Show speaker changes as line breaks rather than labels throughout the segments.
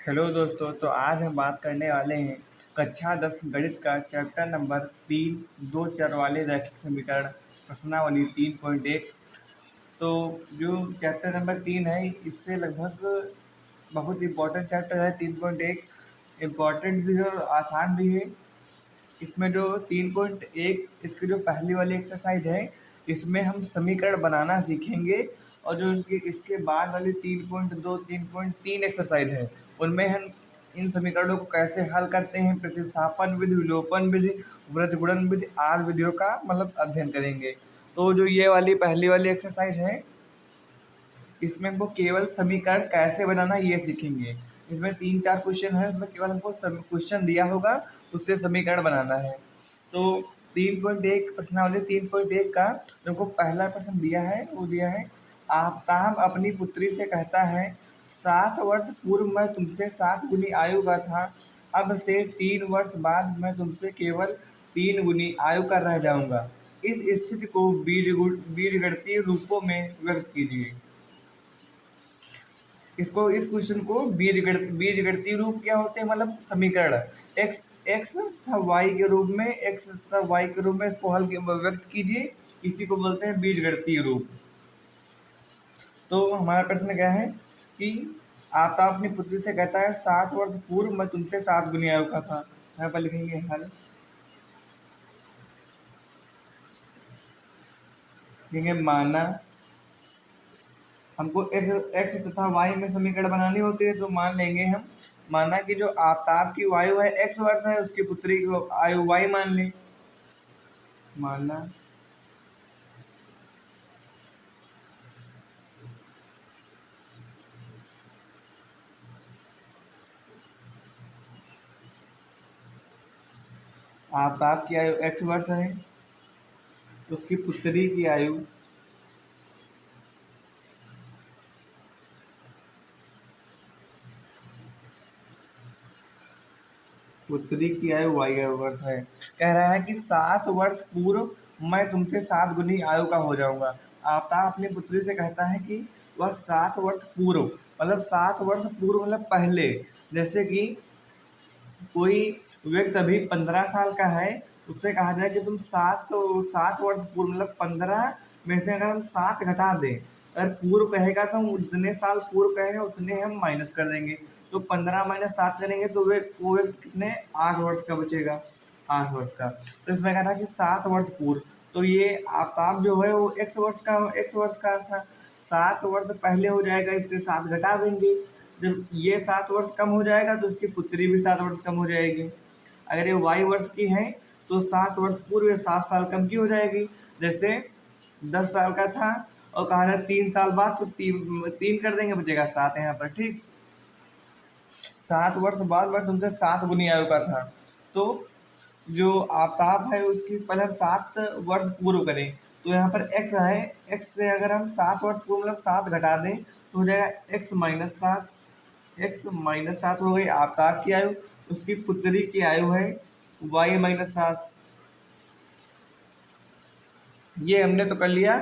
Hello दोस्तों, तो आज हम बात करने वाले हैं कक्षा 10 गणित का चैप्टर नंबर 3 दो चर वाले रैखिक समीकरण प्रश्नावली 3.1। तो जो चैप्टर नंबर 3 है इससे लगभग बहुत इम्पोर्टेंट चैप्टर है। 3.1 इम्पोर्टेंट भी है और आसान भी है। इसमें जो 3.1 इसकी जो पहली वाली एक्सरसाइज है इसमें हम समीकरण बनाना सीखेंगे, और जो इनकी इसके बाद वाली 3.2 3.3 एक्सरसाइज है उनमें हम इन समीकरणों को कैसे हल करते हैं, प्रतिस्थापन विधि, विलोपन विधि, वृत्तगुणन विधि आदि विधियों का मतलब अध्ययन करेंगे। तो जो ये वाली पहली वाली एक्सरसाइज है इसमें हमको केवल समीकरण कैसे बनाना ये सीखेंगे। इसमें 3-4 क्वेश्चन है, उसमें केवल हमको क्वेश्चन दिया होगा, उससे समीकरण बनाना है। तो 3.1 प्रश्नावली 3.1 का जो हमको पहला प्रश्न दिया है वो दिया है, आफ्ताब अपनी पुत्री से कहता है 7 वर्ष पूर्व मैं तुमसे 7 गुनी आयु का था, अब से 3 वर्ष बाद मैं तुमसे केवल 3 गुनी आयु का रह जाऊंगा। इस स्थिति को बीजगणितीय रूपों में व्यक्त कीजिए। इस क्वेश्चन को बीजगणितीय रूप क्या होते हैं, मतलब समीकरण एक्स एक्स तथा वाई के रूप में, एक्स तथा वाई के रूप में इसको व्यक्त कीजिए। इसी को बोलते हैं बीजगणितीय रूप। तो हमारा प्रश्न क्या है कि आपका अपनी पुत्री से कहता है 7 वर्ष पूर्व मैं तुमसे 7 गुनी आयु का था। यहाँ पर लिखेंगे हल, लिखेंगे माना। हमको एक्स तथा वाई में समीकरण बनानी होती है, तो मान लेंगे हम, माना कि जो आफ्ताब की आयु है एक्स वर्ष है, उसकी पुत्री की आयु वाई मान लें। माना आफ्ताब की आयु एक्स वर्ष है, उसकी पुत्री की आयु वाई वर्ष है। कह रहा है कि 7 वर्ष पूर्व मैं तुमसे 7 गुनी आयु का हो जाऊंगा। आफ्ताब अपनी पुत्री से कहता है कि वह 7 वर्ष पूर्व, मतलब 7 वर्ष पूर्व मतलब पहले। जैसे कि कोई व्यक्ति अभी 15 साल का है, उससे कहा जाए कि तुम 7 वर्ष पूर्व, मतलब 15 में से अगर हम 7 घटा दें, अगर पूर्व कहेगा तो हम उतने साल पूर्व कहेगा उतने हम माइनस कर देंगे। तो 15 - 7 करेंगे तो वो व्यक्ति कितने 8 वर्ष का बचेगा, 8 वर्ष का। तो इसमें कहा था कि 7 वर्ष पूर्व, तो ये आफ्ताब जो है वो एक्स वर्ष का था। 7 वर्ष पहले हो जाएगा, इससे 7 घटा देंगे। जब ये 7 वर्ष कम हो जाएगा तो उसकी पुत्री भी 7 वर्ष कम हो जाएगी। अगर ये वाई वर्ष की है तो 7 वर्ष पूर्व 7 साल कम की हो जाएगी। जैसे 10 साल का था और कहा रहा 3 साल बाद, तो तीन कर देंगे, बचेगा 7 यहाँ पर। ठीक, 7 वर्ष बाद मैं तुमसे 7 गुनी आयु का था। तो जो आफ्ताब है उसकी पहले हम 7 वर्ष पूर्व करें, तो यहाँ पर एक्स है, एक्स से अगर हम 7 वर्ष पूर्व मतलब 7 घटा दें तो हो जाएगा x - 7। x - 7 हो गई आफ्ताब की आयु, उसकी पुत्री की आयु है y - 7। ये हमने तो कर लिया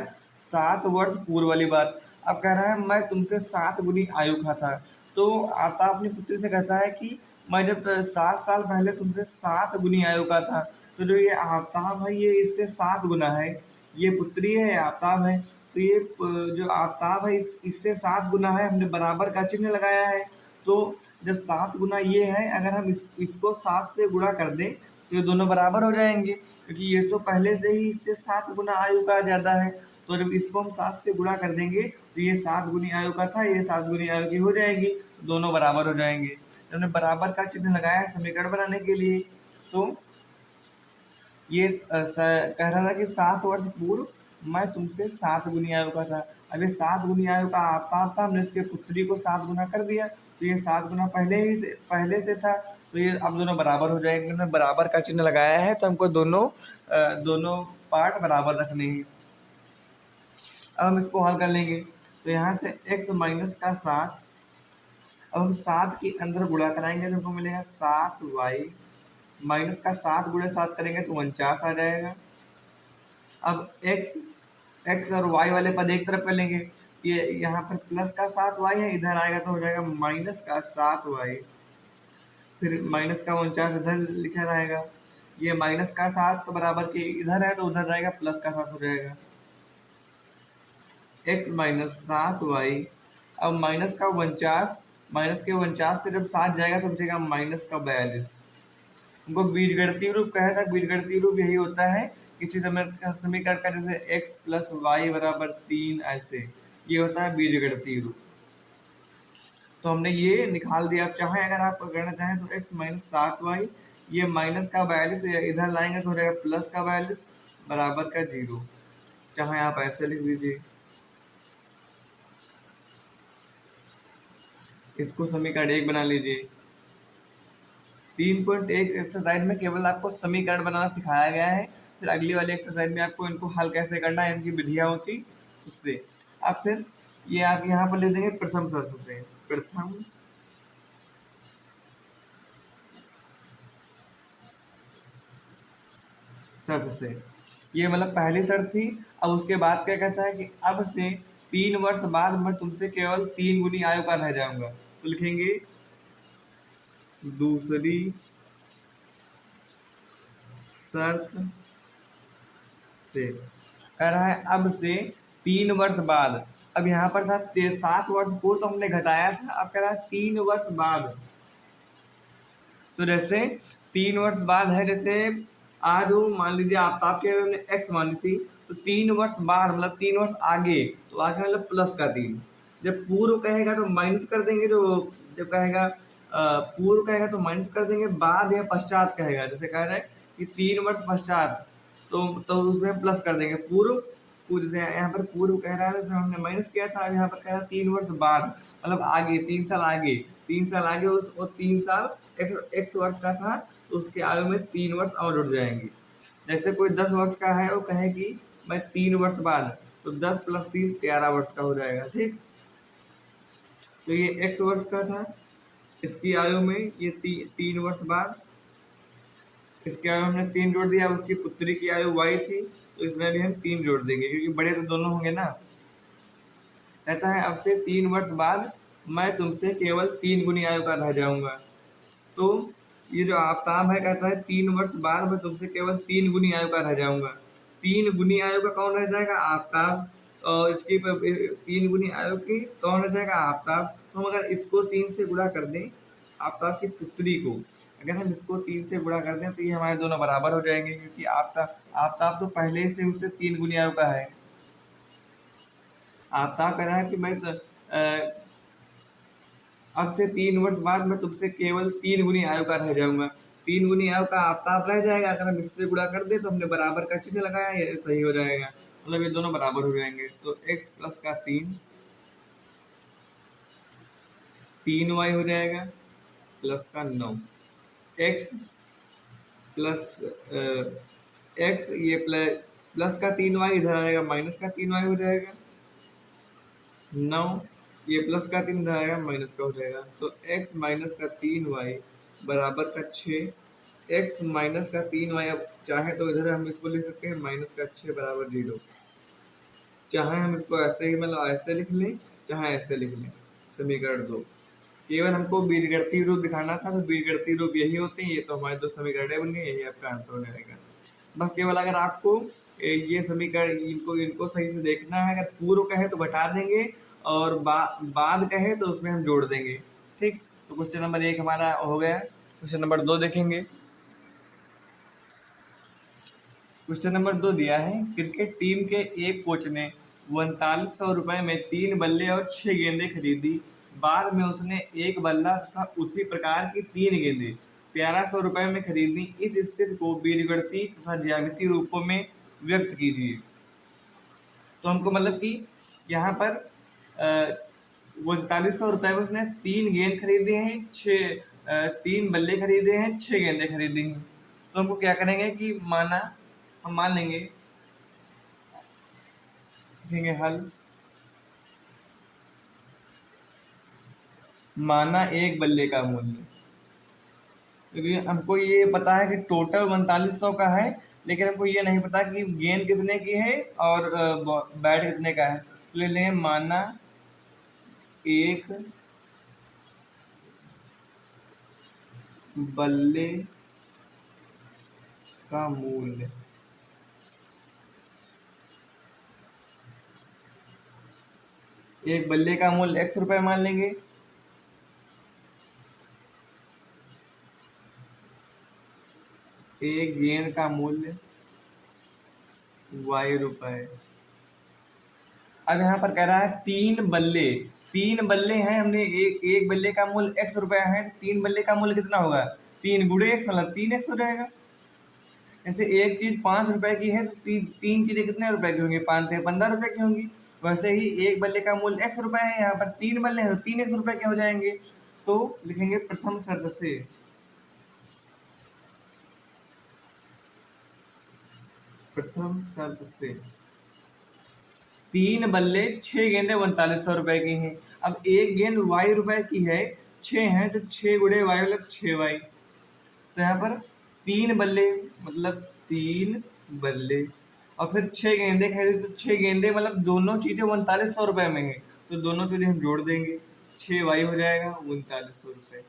7 वर्ष पूर्व वाली बात। अब कह रहा है मैं तुमसे 7 गुनी आयु का था। तो आफ्ताब अपनी पुत्री से कहता है कि मैं जब 7 साल पहले तुमसे 7 गुनी आयु का था, तो जो ये आफ्ताब है ये इससे 7 गुना है, ये पुत्री है आफ्ताब है। तो ये जो आफ्ताब है इससे 7 गुना है, हमने बराबर का चिन्ह लगाया है। तो जब 7 गुना ये है, अगर हम इसको 7 से गुणा कर दें तो ये दोनों बराबर हो जाएंगे, क्योंकि ये तो पहले से ही इससे 7 गुना आयु का ज़्यादा है। तो जब इसको हम 7 से गुणा कर देंगे तो ये 7 गुनी आयु का था, ये 7 गुनी आयु की हो जाएगी, दोनों बराबर हो जाएंगे। तो हमने बराबर का चिन्ह लगाया है समीकरण बनाने के लिए। तो ये कह रहा था कि 7 वर्ष पूर्व मैं तुमसे 7 गुनी आयु का था। अब ये 7 गुनी आयु का आफ्ताब था, हमने इसके पुत्री को 7 गुना कर दिया, तो ये 7 गुना पहले से था। तो ये अब दोनों बराबर हो जाएंगे। हमने बराबर का चिन्ह लगाया है, तो हमको दोनों पार्ट बराबर रखने हैं। अब हम इसको हल कर लेंगे, तो यहाँ से x - 7, अब हम 7 के अंदर गुणा कराएंगे तो हमको मिलेगा 7y, माइनस का 7 गुणे 7 करेंगे तो 49 आ जाएगा। अब x और y वाले पद एक तरफ कर लेंगे, ये यहाँ पर प्लस का 7y है, इधर आएगा तो हो जाएगा माइनस का 7y, फिर माइनस का 49 इधर लिखा रहेगा। ये माइनस का 7 बराबर के इधर है तो उधर रहेगा, प्लस का 7 हो जाएगा। x माइनस 7y, अब माइनस का 49, माइनस के 49 से जब 7 जाएगा तो बचेगा माइनस का 42। उनको बीजगणितीय रूप कहा था। बीजगणितीय रूप यही होता है किसी समीकरण का, जैसे x प्लस वाई बराबर 3, ऐसे ये होता है बीजगणितीय रूप। तो हमने ये निकाल दिया। आप चाहें, अगर आप करना चाहें तो x माइनस 7y, ये माइनस का 42 इधर लाएंगे तो हो जाएगा प्लस का 42 बराबर का 0। चाहे आप ऐसे लिख दीजिए, इसको समीकरण 1 बना लीजिए। 3.1 एक्सरसाइज में केवल आपको समीकरण बनाना सिखाया गया है। फिर अगली वाली एक्सरसाइज में आपको इनको हल कैसे करना है, इनकी विधियां होती उससे आप फिर ये आप यहाँ पर लिख देंगे प्रथम शर्त से। प्रथम शर्त से, ये मतलब पहली शर्त थी। अब उसके बाद क्या कहता है कि अब से 3 वर्ष बाद मैं तुमसे केवल 3 गुनी आयु का रह जाऊंगा। तो लिखेंगे दूसरी शर्त से, कह रहा है अब से 3 वर्ष बाद। अब यहाँ पर था 7 वर्ष पूर्व तो हमने घटाया था, अब कह रहा है 3 वर्ष बाद। तो जैसे 3 वर्ष बाद है, जैसे आज वो मान लीजिए आफ्ताब के हमने एक्स मानी थी, तो 3 वर्ष बाद मतलब 3 वर्ष आगे, तो आगे मतलब प्लस का 3। जब पूर्व कहेगा तो माइनस कर देंगे, जो जब कहेगा पूर्व कहेगा तो माइनस कर देंगे, बाद या पश्चात कहेगा, जैसे कह रहे हैं कि 3 वर्ष पश्चात, तो उसमें प्लस कर देंगे। पूर्व पूर्व से यहाँ पर पूर्व कह रहा है तो हमने माइनस किया था, अब यहाँ पर कह रहा है 3 वर्ष बाद मतलब आगे, 3 साल आगे, 3 साल आगे उस, और 3 साल एक्स वर्ष का था तो उसके आयु में 3 वर्ष और जुड़ जाएंगे। जैसे कोई 10 वर्ष का है, वो कहे कि मैं 3 वर्ष बाद, तो 10 प्लस 3 11 वर्ष का हो जाएगा। ठीक, तो ये एक्स वर्ष का था, इसकी आयु में ये 3 वर्ष बाद, इसके आयु हमने 3 जोड़ दिया। अब उसकी पुत्री की आयु y थी तो इसमें भी हम 3 जोड़ देंगे, क्योंकि बड़े तो दोनों होंगे ना। कहता है अब से 3 वर्ष बाद मैं तुमसे केवल 3 गुनी आयु का रह जाऊंगा। तो ये जो आफ्ताब है, कहता है 3 वर्ष बाद मैं तुमसे केवल 3 गुनी आयु का रह जाऊंगा। 3 गुनी आयु का कौन रह जाएगा? आफ्ताब। और इसकी 3 गुनी आयु की कौन रह जाएगा? आफ्ताब। तो हम अगर इसको 3 से गुणा कर दें, आफ्ताब की पुत्री को अगर हम इसको 3 से गुणा कर दें तो ये हमारे दोनों बराबर हो जाएंगे, क्योंकि आफ्ताब आफ्ताब तो पहले से उससे 3 गुनी आयु का है। आफ्ताब कह रहा है कि मैं अब से 3 वर्ष बाद मैं तुमसे केवल 3 गुनी आयु का रह जाऊंगा। 3 गुनी आयु का आफ्ताब रह जाएगा। अगर हम इससे गुणा कर दे तो हमने बराबर का चिन्ह लगाया, ये सही हो जाएगा, मतलब ये दोनों बराबर हो जाएंगे। तो x प्लस का 3y हो जाएगा, प्लस का 9। x प्लस एक्स, ये प्लस का 3y इधर आएगा, माइनस का 3y हो जाएगा। 9, ये प्लस का 3 इधर आएगा, माइनस का हो जाएगा। तो x माइनस का 3y बराबर का 6। x माइनस का 3y, अब चाहे तो इधर हम इसको लिख सकते हैं माइनस का 6 बराबर 0। चाहे हम इसको ऐसे ही मतलब ऐसे लिख लें, चाहे ऐसे लिख लें। समीकरण 2, केवल हमको बीजगणितीय रूप दिखाना था, तो बीजगणितीय रूप यही होते हैं। ये तो हमारे 2 समीकरण बन गए, यही आपका आंसर हो जाएगा। बस केवल अगर आपको ये समीकरण इनको इनको सही से देखना है। अगर पूर्व कहे तो घटा देंगे, और बाद कहे तो उसमें हम जोड़ देंगे। ठीक, तो क्वेश्चन नंबर 1 हमारा हो गया। क्वेश्चन नंबर 2 देखेंगे। क्वेश्चन नंबर 2 दिया है, क्रिकेट टीम के एक कोच ने 4900 रुपए में 3 बल्ले और 6 गेंदें खरीदी। बाद में उसने एक बल्ला तथा उसी प्रकार की 3 गेंदें 1100 रुपए में खरीदी। इस स्थिति को बीजगणितीय तथा ज्यामितीय रूपों में व्यक्त कीजिए। तो हमको मतलब कि यहाँ पर 4900 रुपए में उसने 3 गेंद खरीदे हैं, 3 बल्ले खरीदे हैं, 6 गेंदें खरीदी हैं। तो हमको क्या करेंगे कि हम मान लेंगे, लिखेंगे हल। माना एक बल्ले का मूल्य, क्योंकि हमको ये पता है कि टोटल 4900 का है, लेकिन हमको ये नहीं पता कि गेंद कितने की है और बैट कितने का है। तो ले लेंगे माना एक बल्ले का मूल्य, एक बल्ले का मूल्य x रुपए मान लेंगे। एक गेंद का मूल्य y रुपए। अब यहाँ पर कह रहा है तीन बल्ले हैं, हमने एक एक बल्ले का मूल्य x रुपया है, तीन बल्ले का मूल्य कितना होगा, 3 × x मतलब 3x हो जाएगा। जैसे एक चीज 5 रुपए की है तो तीन चीजें कितने रुपए की होंगी, 5 × 15 रुपए की होंगी। वैसे ही एक बल्ले का मूल्य x रुपए है, यहाँ पर तीन बल्ले हैं तो 3x रुपए के हो जाएंगे। तो लिखेंगे प्रथम शर्त से, प्रथम शर्त से तीन बल्ले 6 गेंदें 3900 रुपए की हैं। अब एक गेंद y रुपए की है, 6 हैं तो 6 × y मतलब 6y। तो यहाँ पर तीन बल्ले मतलब तीन बल्ले, और फिर 6 गेंदे खरीदे तो 6 गेंदे मतलब दोनों चीजें 3900 रुपए में है, तो दोनों चीजें हम जोड़ देंगे, 6y हो जाएगा 3900 रुपए।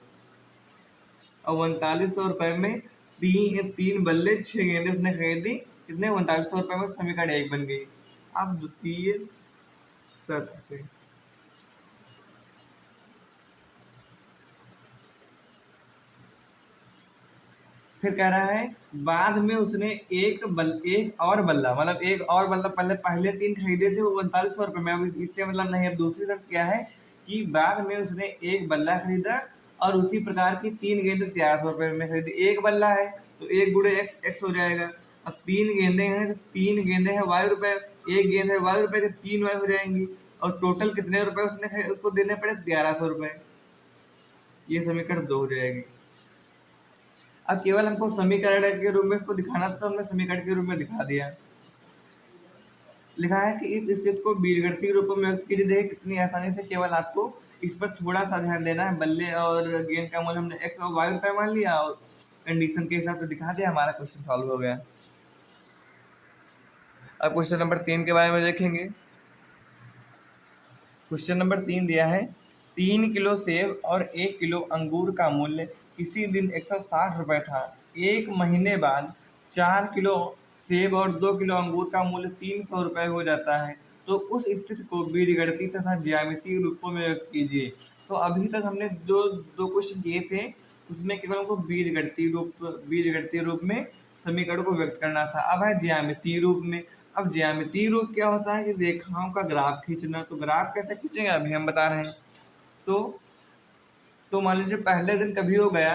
और 3900 रुपए में तीन तीन बल्ले 6 गेंदे उसने खरीदी, कितने 3900 रुपए में समीकरण एक बन गई। अब द्वितीय शर्त से फिर कह रहा है बाद में उसने एक और बल्ला मतलब एक और बल्ला, पहले पहले तीन खरीदे थे वो 3900 रुपए में, अब इससे मतलब नहीं। अब दूसरी शर्त क्या है कि बाद में उसने एक बल्ला खरीदा और उसी प्रकार की तीन गेंद 1300 रुपए में खरीदी। एक बल्ला है तो 1 × x हो जाएगा। अब तीन गेंदे हैं तो तीन गेंदे हैं y रुपए, एक गेंद है y रुपए के 3y हो जाएंगी, और टोटल कितने रुपए उसने उसको देने पड़े 1100 रुपए। ये समीकरण 2 हो जाएगी। अब केवल हमको समीकरण के रूप में इसको दिखाना था, तो हमने समीकरण के रूप में दिखा दिया। लिखा है कि इस स्थिति को बीजगणितीय रूप में व्यक्त कीजिए। देखिए कितनी आसानी से, केवल आपको इस पर थोड़ा सा ध्यान देना है। बल्ले और गेंद का मूल्य हमने x और y रुपए मान लिया और कंडीशन के हिसाब से दिखा दिया, हमारा क्वेश्चन सॉल्व हो गया। अब क्वेश्चन नंबर 3 के बारे में देखेंगे। क्वेश्चन नंबर 3 दिया है 3 किलो सेब और 1 किलो अंगूर का मूल्य इसी दिन 160 रुपए था। एक महीने बाद 4 किलो सेब और 2 किलो अंगूर का मूल्य 300 रुपए हो जाता है। तो उस स्थिति को बीजगणितीय तथा ज्यामितीय रूपों में व्यक्त कीजिए। तो अभी तक हमने जो दो क्वेश्चन किए थे उसमें केवल हमको बीजगणितीय रूप में समीकरण को व्यक्त करना था। अब है ज्यामितीय रूप में। अब ज्यामितीय रूप क्या होता है कि रेखाओं का ग्राफ खींचना। तो ग्राफ कैसे खींचेंगे अभी हम बता रहे हैं। तो मान लीजिए पहले दिन कभी हो गया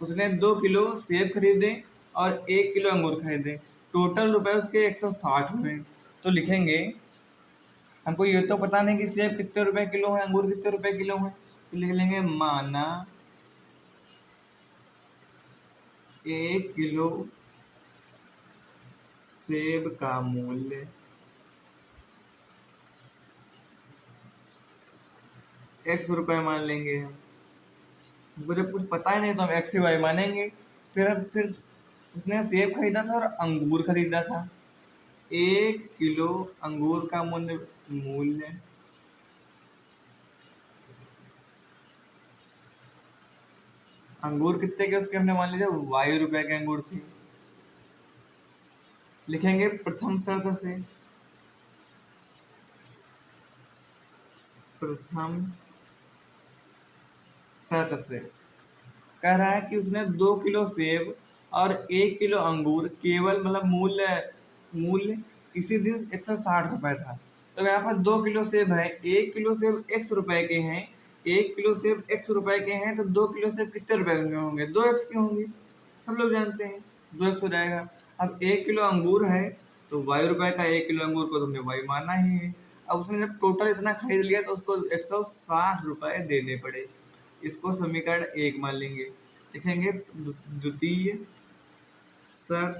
उसने 2 किलो सेब खरीदे और 1 किलो अंगूर खरीदे, टोटल रुपए उसके 160 हुए। तो लिखेंगे, हमको ये तो पता नहीं कि सेब कितने रुपए किलो है अंगूर कितने रुपए किलो है, तो लिख लेंगे माना 1 किलो सेब का मूल्य x रुपए मान लेंगे। हमको जब कुछ पता ही नहीं तो हम x y मानेंगे। फिर उसने सेब खरीदा था और अंगूर खरीदा था। 1 किलो अंगूर का मूल्य मूल्य अंगूर कितने के उसके हमने मान लीजिए y रुपए के अंगूर थे। लिखेंगे प्रथम शर्त से, प्रथम शर्त से कह रहा है कि उसने 2 किलो सेब और 1 किलो अंगूर केवल मतलब मूल्य मूल्य इसी दिन 160 रुपए था। तो यहाँ पर 2 किलो सेब है, 1 किलो सेब x रुपए के हैं, 1 किलो सेब x रुपए के हैं, तो 2 किलो सेब कितने रुपए के होंगे, 2x के होंगे, सब लोग जानते हैं 2x हो जाएगा। अब 1 किलो अंगूर है तो y रुपए का 1 किलो अंगूर को तुमने y माना ही है। अब उसने जब टोटल इतना खरीद लिया तो उसको 160 रुपए देने पड़े। इसको समीकरण 1 मान लेंगे। लिखेंगे द्वितीय शर्त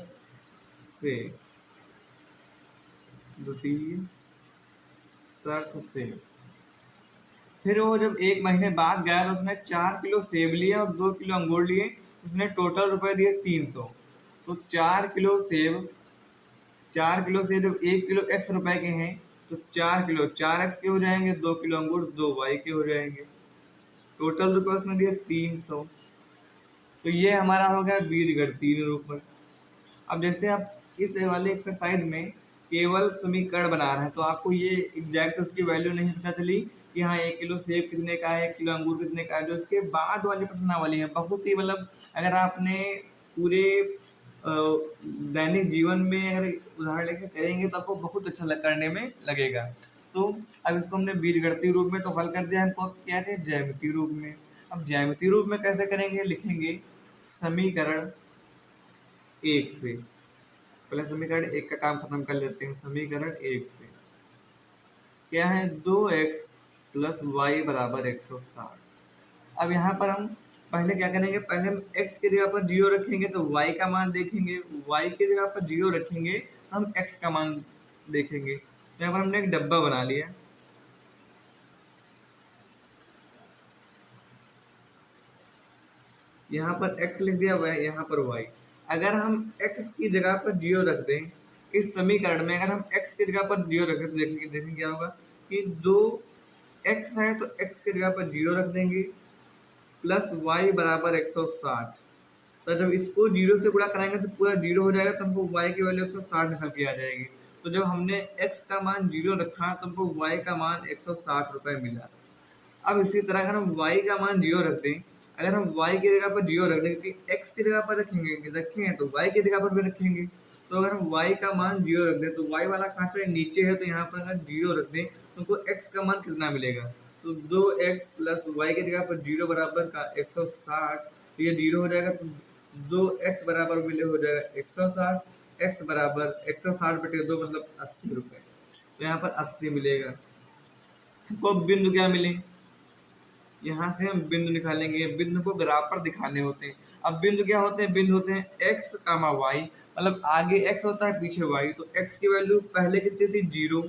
से, द्वितीय शर्त से फिर वो जब एक महीने बाद गया तो उसने 4 किलो सेब लिए और 2 किलो अंगूर लिए, उसने टोटल रुपए दिए 300। तो 4 किलो सेब जब 1 किलो x रुपए के हैं तो 4 किलो 4x के हो जाएंगे, 2 किलो अंगूर 2y के हो जाएंगे। टोटल रुपये उसने दिया 300। तो ये हमारा हो गया बीजगढ़ 3 रुपये। अब जैसे आप इस वाले एक्सरसाइज में केवल समीकरण बना रहे हैं, तो आपको ये एग्जैक्ट उसकी वैल्यू नहीं पता चली कि हाँ 1 किलो सेब कितने का है, 1 किलो अंगूर कितने का है। जो इसके बाद वाली प्रश्नावली है बहुत ही मतलब, अगर आपने पूरे दैनिक जीवन में अगर उदाहरण लेके करेंगे तो आपको बहुत अच्छा करने में लगेगा। तो अब इसको हमने बीजगणितीय रूप में तो हल कर दिया, हमको क्या है ज्यामितीय रूप में। अब ज्यामितीय रूप में कैसे करेंगे, लिखेंगे समीकरण 1 से। पहले समीकरण 1 का काम खत्म कर लेते हैं। समीकरण 1 से क्या है, 2x प्लस वाई बराबर 160। अब यहाँ पर हम पहले क्या करेंगे, पहले हम x की जगह पर 0 रखेंगे तो y का मान देखेंगे, y की जगह पर 0 रखेंगे तो हम x का मान देखेंगे। तो यहाँ पर हमने एक डब्बा बना लिया। यहाँ पर x लिख दिया, वह यहाँ पर y। अगर हम x की जगह पर 0 रख दें इस समीकरण में, अगर हम x की जगह पर 0 रखें तो देखेंगे क्या होगा कि 2x है तो x की जगह पर 0 रख देंगे प्लस y बराबर 160। तो जब इसको 0 से गुणा कराएंगे तो पूरा 0 हो जाएगा, तो हमको y की वैल्यू 160 निकल के आ जाएगी। तो जब हमने x का मान 0 रखा तो हमको y का मान 160 रुपये मिला। अब इसी तरह अगर हम y का मान 0 रख दें, अगर हम y की जगह पर 0 रख दें, क्योंकि x की जगह पर रखेंगे तो y की जगह पर भी रखेंगे। तो अगर हम y का मान 0 रख दें तो y वाला खांचा नीचे है, तो यहाँ पर अगर 0 रख दें तो हमको x का मान कितना मिलेगा, तो 2x प्लस वाई की जगह पर 0 बराबर का 160, तो ये 0 हो जाएगा। तो 2x बराबर मिले हो जाएगा 160, x बराबर 160 बटे 2 मतलब 80 रुपये। तो यहाँ पर 80 मिलेगा। तो बिंदु क्या मिले, यहाँ से हम बिंदु निकालेंगे। बिंदु को ग्राफ पर दिखाने होते हैं। अब बिंदु क्या होते हैं, बिंदु होते हैं x कामा वाई, मतलब आगे x होता है पीछे y। तो x की वैल्यू पहले कितनी थी, 0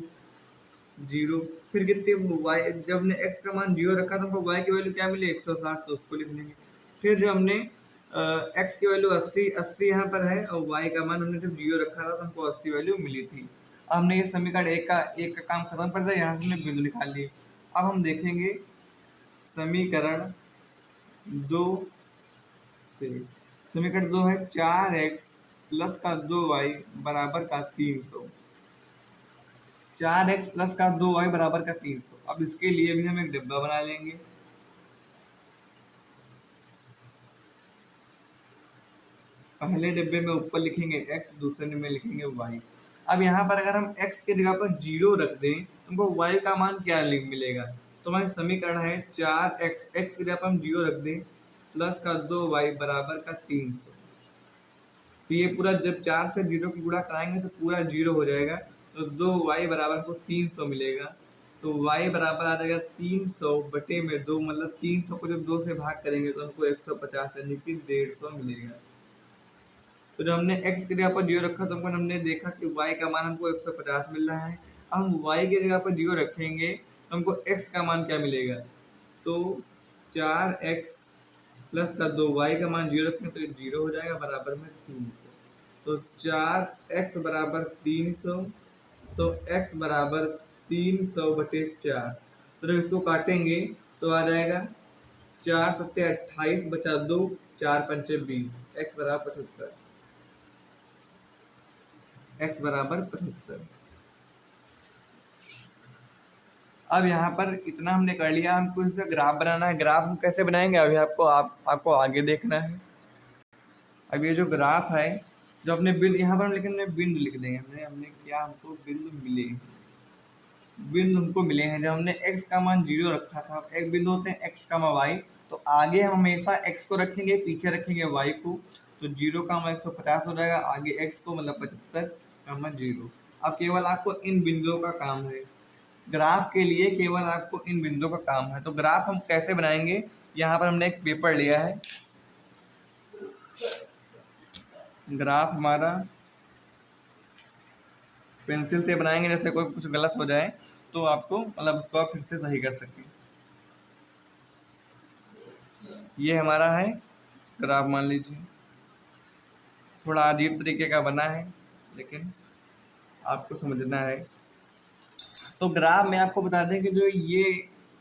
0। फिर कितनी y, जब हमने x का मान 0 रखा तो हमको y की वैल्यू क्या मिली, 160, तो उसको लिख लेंगे। फिर जब हमने x की वैल्यू 80 यहाँ पर है और y का मान हमने जब 0 रखा था तो हमको 80 वैल्यू मिली थी। अब हमने ये समीकरण एक का काम खत्म कर दिया, यहाँ से हमने बिंदु निकाल लिए। अब हम देखेंगे समीकरण 2 से। समीकरण 2 है 4x प्लस का 2y बराबर का 300। 4x प्लस का 2y बराबर का 300। अब इसके लिए भी हम एक डिब्बा बना लेंगे। पहले डिब्बे में ऊपर लिखेंगे x, दूसरे में लिखेंगे y। अब यहाँ पर अगर हम x की जगह पर 0 रख दें तो हमको y का मान क्या मिलेगा, तो हमारी समीकरण है 4x, x की जगह पर हम 0 रख दें प्लस का 2y बराबर का 300। तो ये पूरा जब 4 से 0 की गुणा कराएंगे तो पूरा 0 हो जाएगा। तो 2y बराबर को 300 मिलेगा। तो y बराबर आ जाएगा 300 बटे में 2, मतलब 300 को जब 2 से भाग करेंगे तो हमको 150 यानी कि 150 मिलेगा। तो जब हमने x की जगह पर 0 रखा तो हमने देखा कि y का मान हमको 150 मिल रहा है। अब हम y की जगह पर 0 रखेंगे तो हमको x का मान क्या मिलेगा, तो 4x प्लस का 2y का मान 0 रखेंगे तो 0 हो जाएगा बराबर में 300। तो 4x बराबर 300, तो x बराबर 300 बटे 4। तो जब इसको काटेंगे तो आ जाएगा 4 सत्ते 28 बचा 2, 4 पंचे 20, x बराबर 75। x बराबर 75। अब यहाँ पर इतना हमने कर लिया, हमको इसका ग्राफ बनाना है। ग्राफ हम कैसे बनाएंगे अभी आपको आगे देखना है। अब ये जो ग्राफ है, जो अपने बिंदु यहाँ पर हम लिखेंगे, बिंदु लिख देंगे। हमने क्या, हमको बिंदु मिले, बिंदु हमको मिले हैं। जब हमने x का मान 0 रखा था, एक बिंदु होते हैं x का y, तो आगे हम हमेशा x को रखेंगे, पीछे रखेंगे y को। तो 0 का 150 हो जाएगा, आगे x को मतलब 75 का 0। अब केवल आपको इन बिंदुओं का काम है, ग्राफ के लिए केवल आपको इन बिंदुओं का काम है। तो ग्राफ हम कैसे बनाएंगे, यहाँ पर हमने एक पेपर लिया है। ग्राफ हमारा पेंसिल से बनाएंगे, जैसे कोई कुछ गलत हो जाए तो आपको मतलब उसको आप फिर से सही कर सकें। ये हमारा है ग्राफ, मान लीजिए थोड़ा अजीब तरीके का बना है, लेकिन आपको समझना है। तो ग्राफ में आपको बता दें कि जो ये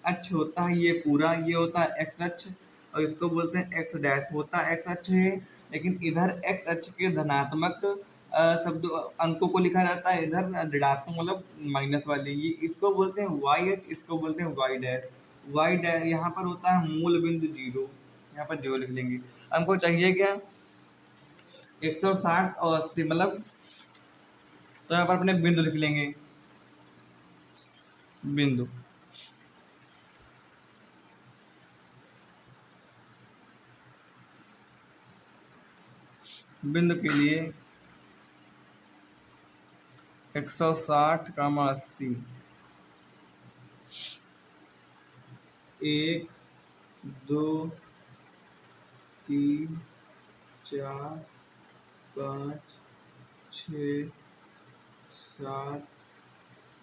अक्ष होता है ये पूरा ये होता है एक्स अक्ष, और इसको बोलते हैं एक्स डैश, होता एक्स अक्ष है, लेकिन इधर एक्स अक्ष के धनात्मक शब्द अंकों को लिखा जाता है, इधर ऋणात्मक मतलब माइनस वाली, ये इसको बोलते हैं वाई अक्ष, इसको बोलते हैं वाई डैश। वाई डैश यहाँ पर होता है मूल बिंदु जीरो, यहाँ पर जीरो लिख लेंगे। हमको चाहिए क्या, 160 और 80 मतलब, तो यहाँ पर अपने बिंदु लिख लेंगे, बिंदु। बिंदु के लिए 160 कामा 80, 1 2 3 4 5 6 7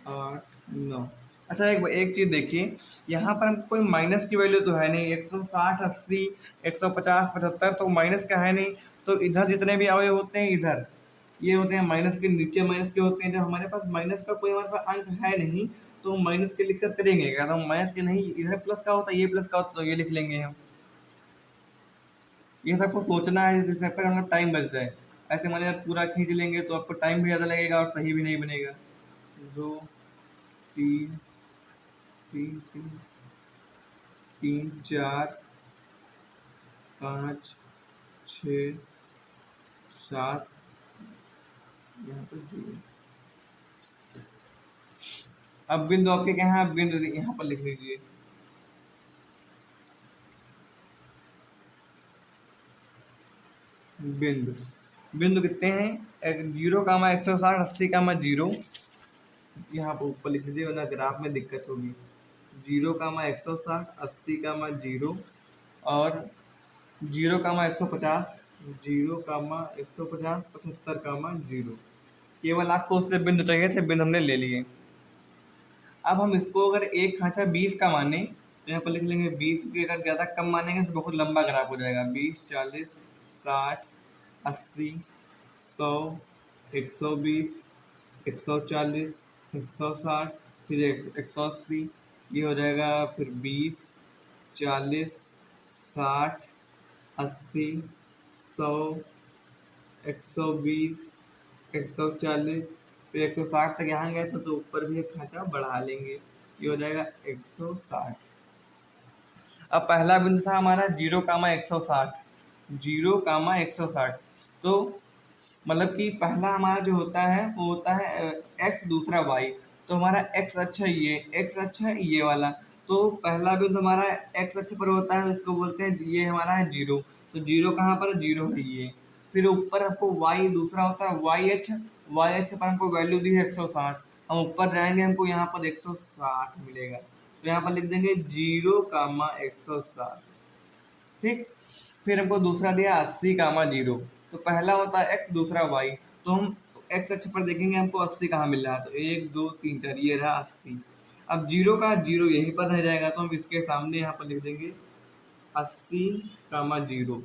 8 9। अच्छा, एक चीज देखिए, यहाँ पर हम कोई माइनस की वैल्यू तो है नहीं, 160 80 150 75 तो माइनस का है नहीं, तो इधर जितने भी अवयव होते हैं इधर ये होते हैं माइनस के, नीचे माइनस के होते हैं। जब हमारे पास माइनस का कोई हमारे पास अंक है नहीं तो माइनस के लिखकर करेंगे, अगर हम माइनस के नहीं, इधर प्लस का होता है, ये प्लस का होता है, तो ये लिख लेंगे हम। ये सबको सोचना है जिससे पर हमारा टाइम बच जाए। ऐसे मान लीजिए पूरा खींच लेंगे तो आपको टाइम भी ज़्यादा लगेगा और सही भी नहीं बनेगा। 2 3 3 3 3 4 5 6 7, यहाँ पर 0। अब बिंदु आपके क्या है, बिंदु यहाँ पर लिख लीजिए, बिंदु। बिंदु कितने हैं, 0 कामा 160 80 कामा 0, यहाँ पर ऊपर लिख लीजिए वरना ग्राफ में दिक्कत होगी। 0 कामा 160 80 कामा 0 और 0 कामा 150, 0 कामा 150 75 कामा 0। केवल आपको उससे बिंदु चाहिए थे, बिंदु हमने ले लिए। अब हम इसको अगर एक खांचा 20 का माने तो यहाँ पर लिख लेंगे 20 के, अगर ज़्यादा कम मानेंगे तो बहुत लंबा ग्राफ हो जाएगा। 20 40 60 80 100 120 140 160 फिर 180, ये हो जाएगा फिर 20 40 60 80 100 120 140 फिर 160 तक यहाँ गए तो ऊपर भी एक खांचा बढ़ा लेंगे, ये हो जाएगा 160। अब पहला बिंदु था हमारा 0 कामा 160, 0 कामा 160, तो मतलब कि पहला हमारा जो होता है वो होता है एक्स, दूसरा वाई। तो हमारा एक्स अच्छा ये, एक्स अच्छा ये वाला, तो पहला बिंदु हमारा एक्स अक्ष पर होता है, इसको बोलते हैं, ये हमारा है 0, तो 0 कहाँ पर, 0 है ये। फिर ऊपर हमको वाई दूसरा होता है वाई अक्ष, वाई अक्ष पर हमको वैल्यू दी है 160, हम ऊपर जाएंगे हमको यहाँ पर 160 मिलेगा, तो यहाँ पर लिख देंगे 0 कामा 160, ठीक। फिर हमको दूसरा दिया 80 कामा 0, तो पहला होता है एक्स दूसरा वाई, तो हम एक्स अक्ष पर देखेंगे हमको 80 कहाँ मिल रहा है, तो 1 2 3 4 ये रहा 80। अब 0 का 0 यहीं पर रह जाएगा, तो हम इसके सामने यहाँ पर लिख देंगे 80 कामा 0।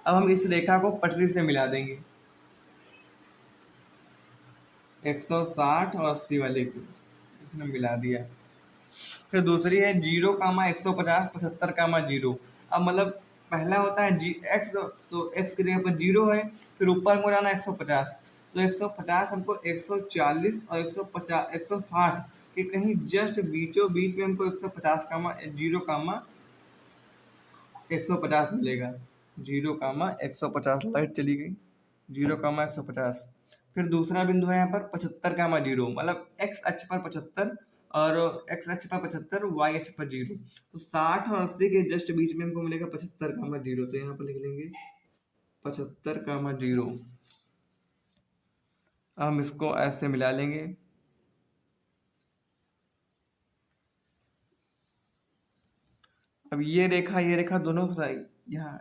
अब हम इस रेखा को पटरी से मिला देंगे, 160 और 80 वाले को इसमें मिला दिया। फिर दूसरी है 0 कामा 150 75 कामा 0। अब मतलब पहला होता है जी एक्स, तो एक्स की जगह पर 0 है, फिर ऊपर हमको जाना 150, तो 150 हमको 140 और 150 160 के कहीं जस्ट बीचों बीच में हमको 150 कामा 0 कामा 150 मिलेगा। 0 कामा 150 लाइट चली गई, 0 कामा 150। फिर दूसरा बिंदु है यहाँ पर 75 कामा 0, मतलब एक्स अक्ष पर 75 और एक्स अक्ष पर 75 वाई अक्ष पर 0, तो 60 और 80 के जस्ट बीच में हमको मिलेगा 75 कामा 0, तो यहाँ पर लिख लेंगे 75 कामा 0। हम इसको ऐसे मिला लेंगे, अब ये रेखा दोनों यहाँ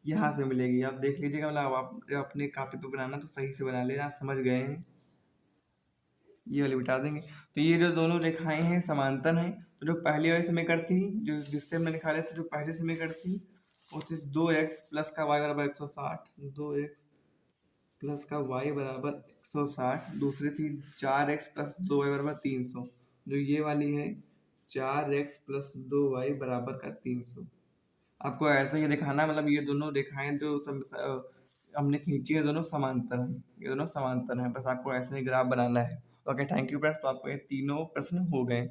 यहाँ से मिलेगी, आप देख लीजिएगा, मतलब आप अपने कॉपी पे बनाना तो सही से बना लेना, आप समझ गए हैं। ये वाली बिठा देंगे, तो ये जो दोनों रेखाएं हैं समांतर हैं, तो जो पहली वाली समीकरण थी जो जिससे हमने निकाले थे, जो पहली समीकरण थी वो थी 2x प्लस का y बराबर 160, 2x प्लस का y बराबर 160, दूसरी थी 4x प्लस 2y बराबर 300। जो ये वाली है 4x प्लस 2y बराबर का 300। आपको ऐसे ही दिखाना है, मतलब ये दोनों रेखाएं जो हमने खींची है दोनों समांतर हैं, ये दोनों समांतर हैं, बस आपको ऐसे ही ग्राफ बनाना है। Okay, thank you friends. तो आपको ये तीनों प्रश्न हो गए।